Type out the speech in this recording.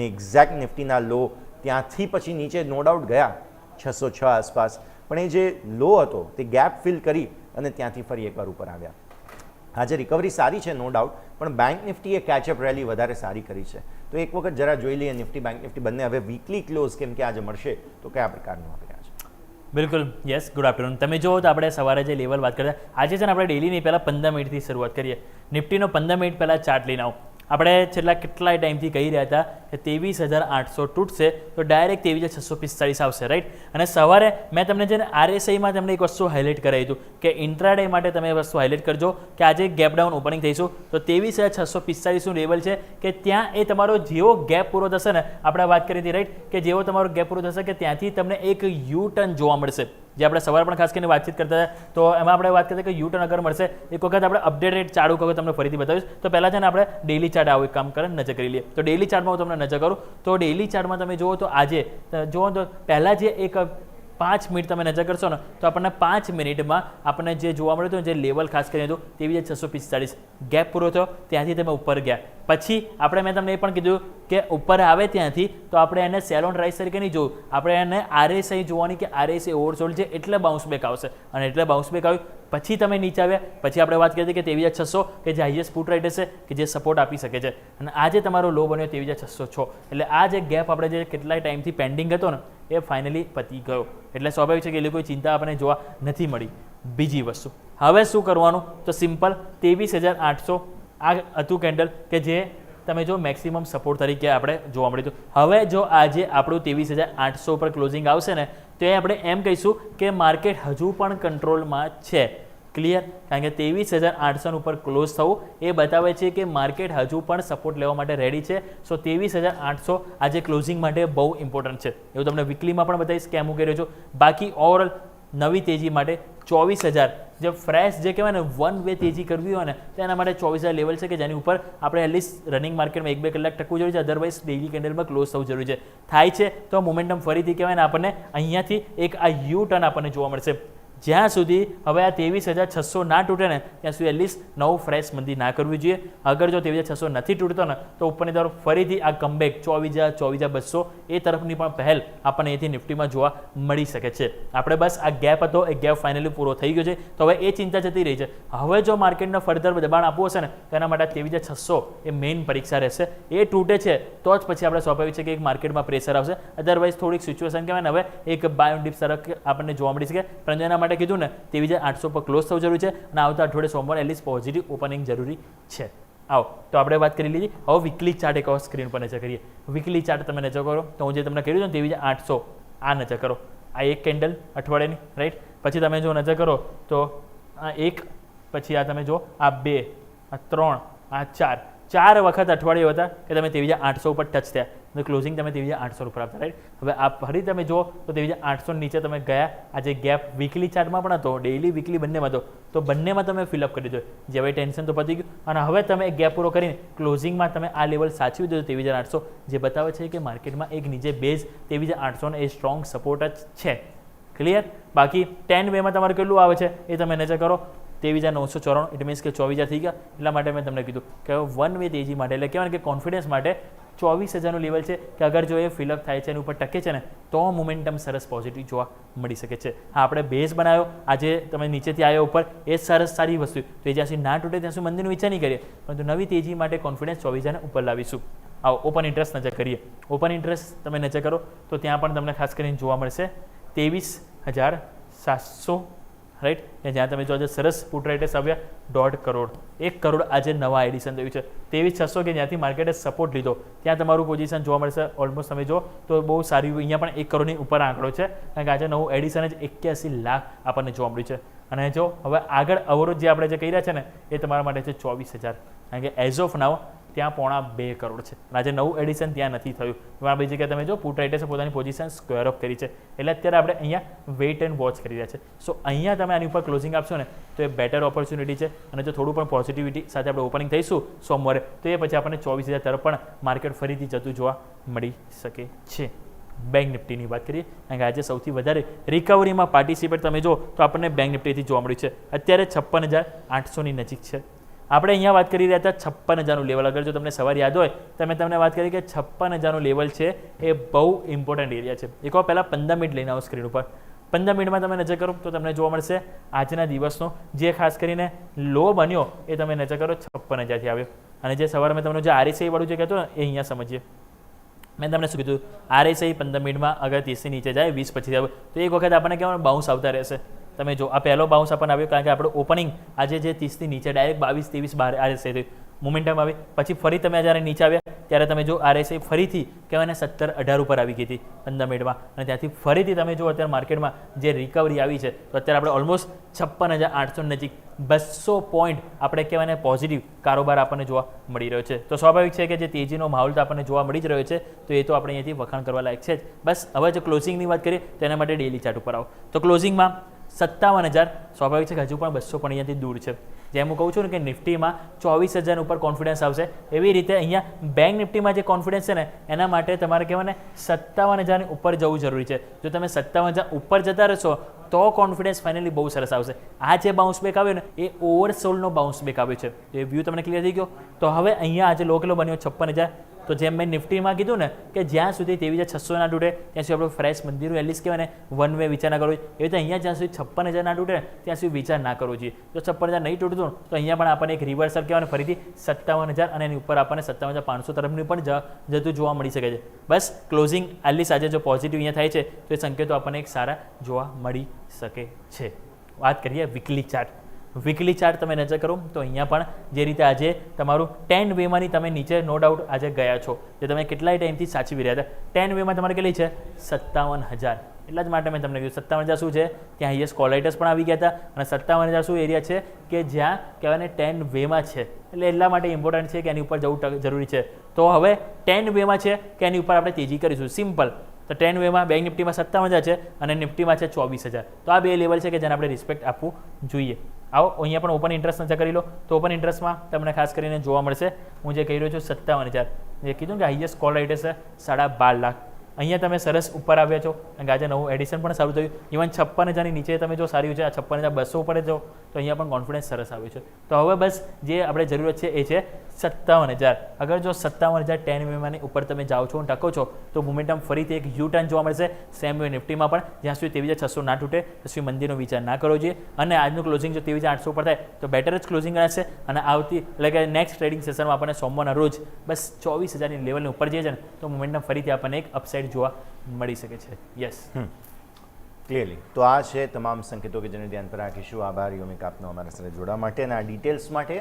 Exact નિફ્ટીના લો ત્યાંથી પછી નીચે નો ડાઉટ ગયા 606 આસપાસ, પણ એ જે લો હતો તે ગેપ ફિલ કરી અને ત્યાંથી ફરી એકવાર ઉપર આવ્યા. આજે રિકવરી સારી છે નો ડાઉટ, પણ બેંક નિફ્ટીએ કેચઅપ રેલી વધારે સારી કરી છે. તો એક વખત જરા જોઈ લઈએ નિફ્ટી બેંક નિફ્ટી બંને હવે વીકલી ક્લોઝ કેમ કે આજે મળશે તો કયા પ્રકારનું આપી રહ્યા છે. બિલકુલ યસ, ગુડ આફ્ટરનૂન. તમે જુઓ તો આપણે સવારે જે લેવલ વાત કરતા આજે છે ને આપણે ડેલીની પહેલાં 15 મિનિટથી શરૂઆત કરીએ. નિફ્ટીનો 15 મિનિટ પહેલાં ચાર્ટ લઈને આવો. આપણે છેલ્લા કેટલાય ટાઈમથી કહી રહ્યા હતા કે 23,800 તૂટશે તો ડાયરેક્ટ 23,645 આવશે, રાઈટ. અને સવારે મેં તમને છે ને RSIમાં તમને એક વસ્તુ હાઇલાઇટ કરાવી હતું કે ઇન્ટ્રાડે માટે તમે વસ્તુ હાઇલાઇટ કરજો કે આજે ગેપ ડાઉન ઓપનિંગ થઈશું તો 23,645નું લેવલ છે કે ત્યાં એ તમારો જેવો ગેપ પૂરો થશે ને, આપણે વાત કરી હતી રાઈટ કે જેવો તમારો ગેપ પૂરો થશે કે ત્યાંથી તમને એક યુ ટર્ન જોવા મળશે. જે આપણે સવારે પણ ખાસ કરીને વાતચીત કરતા હતા તો એમાં આપણે વાત કરતા કે યુ ટર્ન અગર મળશે એક વખત આપણે અપડેટેડ ચાર્ટ વખત તમને ફરીથી બતાવીશ. તો પહેલાં છે ને આપણે ડેલી ચાર્ટ આવું એક કામ કરે નજર કરી લઈએ. તો ડેલી ચાર્ટમાં હું તમને નજર કરું તો ડેલી ચાર્ટમાં તમે જુઓ તો આજે જુઓ તો પહેલાં જે એક 5 મિનિટ તમે નજર કરશો ને તો આપણને 5 મિનિટમાં આપણને જે જોવા મળ્યું હતું જે લેવલ ખાસ કરીને હતું 23,645 ગેપ પૂરો થયો ત્યાંથી તમે ઉપર ગયા. પછી આપણે મેં તમને એ પણ કીધું કે ઉપર આવે ત્યાંથી તો આપણે એને સેલ ઓન રાઇઝ તરીકે નહીં જોવું, આપણે એને RSI જોવાની કે RSI ઓવરસોલ્ડ છે એટલે બાઉન્સ બેક આવશે અને એટલે બાઉન્સ બેક આવ્યું પછી તમે નીચે આવ્યા. પછી આપણે વાત કરી હતી કે 23,600 કે જે હાઈએસ્ટ પુટ રાઇટ હશે કે જે સપોર્ટ આપી શકે છે અને આજે તમારો લો બન્યો 23,606. એટલે આ જે ગેપ આપણે જે કેટલાય ટાઈમથી પેન્ડિંગ હતો ને એ ફાઇનલી પતી ગયો. એટલે સ્વાભાવિક છે કે એ કોઈ ચિંતા આપણને જોવા નથી મળી. બીજી વસ્તુ હવે શું કરવાનું તો સિમ્પલ 23,800 આ હતું કેન્ડલ કે જે તમે જો મેક્સિમમ સપોર્ટ તરીકે આપણે જોવા મળ્યું હતું. હવે જો આજે આપણું 23,800 પર ક્લોઝિંગ આવશે ને તો એ આપણે એમ કહીશું કે માર્કેટ હજુ પણ કંટ્રોલમાં છે. ક્લિયર? કારણ કે 23,800 ઉપર ક્લોઝ થવું એ બતાવે છે કે માર્કેટ હજુ પણ સપોર્ટ લેવા માટે રેડી છે. સો 23,800 આજે ક્લોઝિંગ માટે બહુ ઇમ્પોર્ટન્ટ છે. એવું તમને વીકલીમાં પણ બતાવીશ કે મૂકી રહ્યો છું. બાકી ઓવરઓલ નવી તેજી માટે 24,000 જે ફ્રેશ જે કહેવાય ને વન વે તેજી કરવી હોય ને તો એના માટે 24,000 લેવલ છે કે જેની ઉપર આપણે એટલીસ્ટ રનિંગ માર્કેટમાં 1-2 કલાક ટકવું જરૂરી છે. અધરવાઇઝ ડેઇલી કેન્ડલમાં ક્લોઝ થવું જરૂરી છે. થાય છે તો મોમેન્ટમ ફરીથી કહેવાય ને આપણને અહીંયાથી એક આ યુ ટર્ન આપણને જોવા મળશે. જ્યાં સુધી હવે આ 23,600 ના તૂટે ને ત્યાં સુધી એટલીસ્ટ નવું ફ્રેશ મંદી ના કરવી જોઈએ. અગર જો 23,600 નથી તૂટતો ને તો ઉપરની તરફ ફરીથી આ કમબેક 24,200 એ તરફની પણ પહેલ આપણને અહીંથી નિફ્ટીમાં જોવા મળી શકે છે. આપણે બસ આ ગેપ હતો એ ગેપ ફાઇનલી પૂરો થઈ ગયો છે તો હવે એ ચિંતા જતી રહી છે. હવે જો માર્કેટને ફર્ધર દબાણ આપવું હશે ને તો એના માટે 23,600 એ મેઇન પરીક્ષા રહેશે. એ તૂટે છે તો જ પછી આપણે સ્વાભાવિક છે કે એક માર્કેટમાં પ્રેશર આવશે. અધરવાઇઝ થોડીક સિચ્યુએશન કહેવાય ને હવે એક બાય ડીપ તરફ આપણને જોવા મળી શકે. પરંતુ એના માટે કીધું ને 23,800 પર ક્લોઝ થવું જરૂરી છે અને આવતા અઠવાડિયે સોમવારે એટલીસ્ટ પોઝિટિવ ઓપનિંગ જરૂરી છે. આવો તો આપણે વાત કરી લીધી. હવે વીકલી ચાર્ટ એક સ્ક્રીન પર નજર કરીએ. વીકલી ચાર્ટ તમે નજર કરો તો હું જે તમને કહ્યું ને 23,800 આ નજર કરો. આ એક કેન્ડલ અઠવાડિયાની રાઈટ. પછી તમે જો નજર કરો તો આ એક, પછી આ તમે જો આ 2, આ 3, આ 4 વખત અઠવાડિયું હતા કે તમે 23,800 ઉપર ટચ થયા. ક્લોઝિંગ તમે 23,800 ઉપર આપતા રાઈટ. હવે આ ફરી તમે જો તો 23,800 નીચે તમે ગયા. આજે ગેપ વીકલી ચાર્ટમાં પણ હતો, ડેઇલી વીકલી બંનેમાં હતો તો બંનેમાં તમે ફિલઅપ કરી દીધો. જે હવે ટેન્શન તો પતી ગયું અને હવે તમે ગેપ પૂરો કરીને ક્લોઝિંગમાં તમે આ લેવલ સાચવી દીધો 23,800 જે બતાવે છે કે માર્કેટમાં એક નીચે બેઝ 23,800 એ સ્ટ્રોંગ સપોર્ટ જ છે. ક્લિયર? બાકી 10 વેમાં તમારે કેટલું આવે છે એ તમે નજર કરો 23,994. ઇટ મીન્સ કે 24,000 થઈ ગયા. એટલા માટે મેં તમને કીધું કે વન વે તેજી માટે એટલે કહેવાય કે કોન્ફિડન્સ માટે 24,000નું લેવલ છે કે અગર જો એ ફિલઅપ થાય છે એની ઉપર ટકે છે ને તો મોમેન્ટમ સરસ પોઝિટિવ જોવા મળી શકે છે. હા, આપણે બેઝ બનાવ્યો આજે તમે નીચેથી આવ્યો ઉપર એ સરસ સારી વસ્તુ તો એ જ્યાં સુધી ના તૂટે ત્યાં સુધી મંદિરનું વિચાર નહીં કરીએ પરંતુ નવી તેજી માટે કોન્ફિડન્સ 24,000ને ઉપર લાવીશું. આવો ઓપન ઇન્ટરેસ્ટ નજર કરીએ. ઓપન ઇન્ટરેસ્ટ તમે નજર કરો તો ત્યાં પણ તમને ખાસ કરીને જોવા મળશે 23,700 રાઈટ. જ્યાં તમે જો આજે સરસ પુટ રાઇટેસ આવ્યા 1.5 કરોડ 1 કરોડ આજે નવા એડિશન થયું છે. 23,600 કે જ્યાંથી માર્કેટે સપોર્ટ લીધો ત્યાં તમારું પોઝિશન જોવા મળશે ઓલમોસ્ટ તમે જો તો બહુ સારી અહીંયા પણ 1 કરોડની ઉપર આંકડો છે કારણ કે આજે નવું એડિશન જ 81 લાખ આપણને જોવા મળ્યું છે. અને જો હવે આગળ અવરોધ જે આપણે જે કહી રહ્યા છે ને એ તમારા માટે છે 24,000 કારણ કે એઝ ઓફ નાવ ત્યાં 1.25 કરોડ છે. આજે નવું એડિશન ત્યાં નથી થયું. એમાં બીજી જગ્યાએ તમે જો પુટ રાઇટર્સે પોતાની પોઝિશન સ્ક્વેર અપ કરી છે એટલે અત્યારે આપણે અહીંયા વેઇટ એન્ડ વોચ કરી રહ્યા છે. સો અહીંયા તમે આની ઉપર ક્લોઝિંગ આપશો ને તો એ બેટર ઓપોર્ચ્યુનિટી છે અને જો થોડું પણ પોઝિટિવિટી સાથે આપણે ઓપનિંગ થઈશું સોમવારે તો એ પછી આપણને 24,000 તરફ પણ માર્કેટ ફરીથી જતું જોવા મળી શકે છે. બેંક નિફ્ટીની વાત કરીએ કારણ કે આજે સૌથી વધારે રિકવરીમાં પાર્ટિસિપેટ તમે જો તો આપણને બેંક નિફ્ટીથી જોવા મળ્યું છે. અત્યારે 56,800ની નજીક છે. આપણે અહીંયા વાત કરી રહ્યા હતા 56,000નું લેવલ. અગર જો તમને સવાર યાદ હોય તો મેં તમને વાત કરી કે 56,000નું લેવલ છે એ બહુ ઇમ્પોર્ટન્ટ એરિયા છે. એક વાર પહેલાં 15 મિનિટ લઈને આવો સ્ક્રીન ઉપર. 15 મિનિટમાં તમે નજર કરો તો તમને જોવા મળશે આજના દિવસનો જે ખાસ કરીને લો બન્યો એ તમે નજર કરો 56,000થી આવ્યો. અને જે સવારે મેં તમને જે RSI વાળું જે કહેતો ને એ અહીંયા સમજીએ. મેં તમને શું કીધું, RSI 15 મિનિટમાં અગર 30ની નીચે જાય 20 પછી આવે તો એક વખત આપણને કહેવાનું બાઉન્સ આવતા રહેશે. તમે જો આ પહેલો બાઉન્સ આપણને આવ્યો કારણ કે આપણું ઓપનિંગ આજે જે 30ની નીચે ડાયરેક્ટ 22-23 બહાર RSI થયું, મોમેન્ટમ આવી. પછી ફરી તમે જ્યારે નીચે આવ્યા ત્યારે તમે જો RSI ફરીથી કહેવાય ને 17-18 ઉપર આવી ગઈ હતી 15 મિનિટમાં. અને ત્યાંથી ફરીથી તમે જો અત્યારે માર્કેટમાં જે રિકવરી આવી છે તો અત્યારે આપણે ઓલમોસ્ટ 56,800 નજીક 200 પોઈન્ટ આપણે કહેવાય ને પોઝિટિવ કારોબાર આપણને જોવા મળી રહ્યો છે. તો સ્વાભાવિક છે કે જે તેજીનો માહોલ તો આપણને જોવા મળી જ રહ્યો છે તો એ તો આપણે અહીંયાથી વખાણ કરવા લાયક છે જ. બસ હવે જો ક્લોઝિંગની વાત કરીએ તેના માટે ડેલી ચાર્ટ ઉપર આવો તો ક્લોઝિંગમાં 57,000 સ્વાભાવિક છે કે હજુ પણ 200 પણ અહીંયાથી દૂર છે. જેમ હું કહું છું ને કે નિફ્ટીમાં 24,000 ઉપર કોન્ફિડન્સ આવશે એવી રીતે અહીંયા બેંક નિફ્ટીમાં જે કોન્ફિડન્સ છે ને એના માટે તમારે કહેવાય ને 57,000ની ઉપર જવું જરૂરી છે. જો તમે 57,000 ઉપર જતા રહેશો તો કોન્ફિડન્સ ફાઇનલી બહુ સરસ આવશે. આ જે બાઉન્સ બેક આવ્યો ને એ ઓવરસોલ્ડનો બાઉન્સ બેક આવ્યો છે. તો એ વ્યૂ તમને ક્લિયર થઈ ગયો. તો હવે અહીંયા આજે લો કેટલો બન્યો 56,000. તો જેમ મેં નિફ્ટીમાં કીધું ને કે જ્યાં સુધી 23,600 ના તૂટે ત્યાં સુધી આપણે ફ્રેશ મંદિરનું એટલીસ્ટ કહેવાય ને વન વે વિચાર ના કરવો જોઈએ. એવી રીતે અહીંયા જ્યાં સુધી 56,000 ના તૂટે ત્યાં સુધી વિચાર ના કરવો જોઈએ. જો 56,000 નહીં તૂટતું તો અહીંયા પણ આપણને એક રિવર્સલ કહેવાય ફરીથી 57,000 અને એની ઉપર આપણને 57,500 તરફની પણ જતું જોવા મળી શકે છે. બસ ક્લોઝિંગ એટલીસ્ટ આજે જો પોઝિટિવ અહીંયા થાય છે તો એ સંકેતો આપણને એક સારા જોવા મળી શકે છે. વાત કરીએ વીકલી ચાર્ટ. વીકલી ચાર્ટ તમે નજર કરો તો અહીંયા પણ જે રીતે આજે તમારું 10 વેમાંની તમે નીચે નો ડાઉટ આજે ગયા છો જે તમે કેટલાય ટાઈમથી સાચવી રહ્યા હતા. 10 વેમાં તમારે કેટલી છે 57,000. એટલા જ માટે મેં તમને કહ્યું 57,000 શું છે ત્યાં હાઈએસ્ટ કોલાઇટસ પણ આવી ગયા હતા અને 57,000 શું એરિયા છે કે જ્યાં કહેવાય ને 10 વેમાં છે. એટલે એટલા માટે ઇમ્પોર્ટન્ટ છે કે એની ઉપર જવું જરૂરી છે. તો હવે 10 વેમાં છે કે એની ઉપર આપણે તેજી કરીશું. સિમ્પલ. તો 10 વેમાં બેંક નિફ્ટીમાં 57,000 છે અને નિફ્ટીમાં છે 24,000. તો આ બે લેવલ છે કે જેને આપણે રિસ્પેક્ટ આપવું જોઈએ. આવો અહીંયા પણ ઓપન ઇન્ટરેસ્ટ નજર કરી લો તો ઓપન ઇન્ટરેસ્ટમાં તમને ખાસ કરીને જોવા મળશે હું જે કહી રહ્યો છું 57,000. જે કીધું કે હાઈએસ્ટ કોલ રાઇટ છે 12.5 લાખ. અહીંયા તમે સરસ ઉપર આવ્યા છો કારણ કે આજે નવું એડિશન પણ સારું થયું. ઇવન 56,000ની નીચે તમે જો સારી છે આ 56,200 ઉપર જો તો અહીંયા પણ કોન્ફિડન્સ સરસ આવ્યું છે. તો હવે બસ જે આપણે જરૂરત છે એ છે 57,000. અગર જો 57,000 10 વેમાંની ઉપર તમે જાઓ છો અને ટકો છો તો મોમેન્ટમ ફરીથી એક યુ ટર્ન જોવા મળશે. સેમ વે નિફ્ટીમાં પણ જ્યાં સુધી 23,600 ના તૂટે ત્યાં સુધી મંદિરનો વિચાર ના કરવો જોઈએ. અને આજનું ક્લોઝિંગ જો 23,800 ઉપર થાય તો બેટર જ ક્લોઝિંગ રહેશે. અને આવતી એટલે કે નેક્સ્ટ ટ્રેડિંગ સેશનમાં આપણને સોમવારના રોજ બસ 24,000ની લેવલની ઉપર જઈએ છે ને તો મોમેન્ટમ ફરીથી આપણને એક અપસાઇડ જોવા મળી શકે છે. Yes clearly. તો આ છે તમામ સંકેતો કે જેને ધ્યાન પર રાખીશું. આભાર યોમિક આપનો અમારા સાથે જોડવા માટે અને આ ડિટેલ્સ માટે.